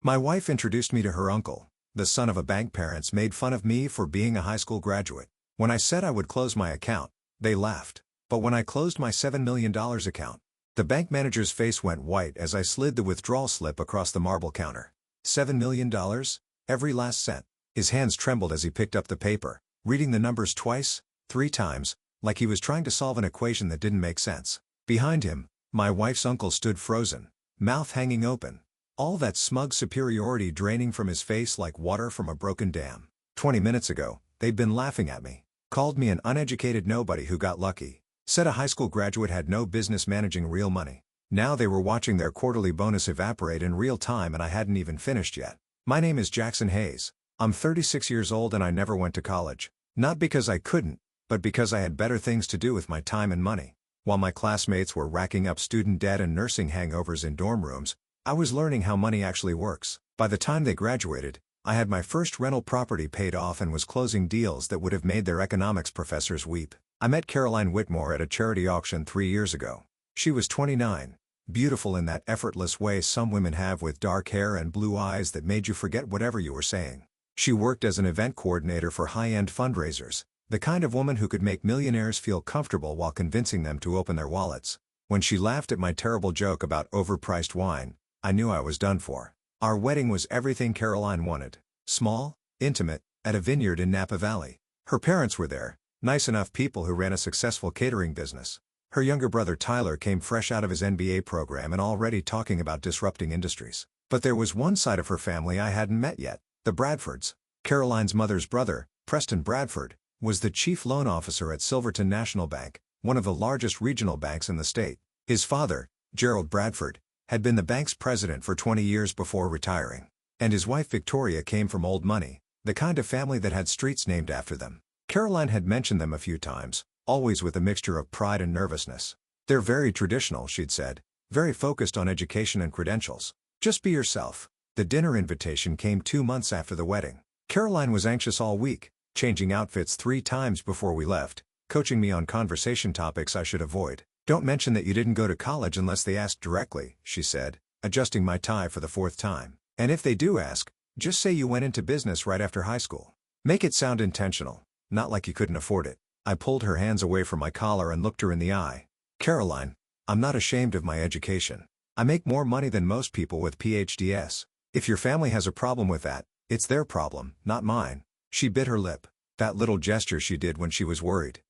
My wife introduced me to her uncle, the son of a bank. Parents made fun of me for being a high school graduate. When I said I would close my account, they laughed. But when I closed my $7 million account, the bank manager's face went white as I slid the withdrawal slip across the marble counter. $7 million? Every last cent. His hands trembled as he picked up the paper, reading the numbers twice, three times, like he was trying to solve an equation that didn't make sense. Behind him, my wife's uncle stood frozen, mouth hanging open, all that smug superiority draining from his face like water from a broken dam. 20 minutes ago, they'd been laughing at me, called me an uneducated nobody who got lucky, said a high school graduate had no business managing real money. Now they were watching their quarterly bonus evaporate in real time and I hadn't even finished yet. My name is Jackson Hayes. I'm 36 years old and I never went to college. Not because I couldn't, but because I had better things to do with my time and money. While my classmates were racking up student debt and nursing hangovers in dorm rooms, I was learning how money actually works. By the time they graduated, I had my first rental property paid off and was closing deals that would have made their economics professors weep. I met Caroline Whitmore at a charity auction 3 years ago. She was 29, beautiful in that effortless way some women have with dark hair and blue eyes that made you forget whatever you were saying. She worked as an event coordinator for high-end fundraisers, the kind of woman who could make millionaires feel comfortable while convincing them to open their wallets. When she laughed at my terrible joke about overpriced wine, I knew I was done for. Our wedding was everything Caroline wanted. Small, intimate, at a vineyard in Napa Valley. Her parents were there, nice enough people who ran a successful catering business. Her younger brother Tyler came fresh out of his MBA program and already talking about disrupting industries. But there was one side of her family I hadn't met yet, the Bradfords. Caroline's mother's brother, Preston Bradford, was the chief loan officer at Silverton National Bank, one of the largest regional banks in the state. His father, Gerald Bradford, had been the bank's president for 20 years before retiring. And his wife Victoria came from old money, the kind of family that had streets named after them. Caroline had mentioned them a few times, always with a mixture of pride and nervousness. They're very traditional, she'd said, very focused on education and credentials. Just be yourself. The dinner invitation came 2 months after the wedding. Caroline was anxious all week, changing outfits 3 times before we left, coaching me on conversation topics I should avoid. Don't mention that you didn't go to college unless they ask directly, she said, adjusting my tie for the 4th time. And if they do ask, just say you went into business right after high school. Make it sound intentional, not like you couldn't afford it. I pulled her hands away from my collar and looked her in the eye. Caroline, I'm not ashamed of my education. I make more money than most people with PhDs. If your family has a problem with that, it's their problem, not mine. She bit her lip. That little gesture she did when she was worried.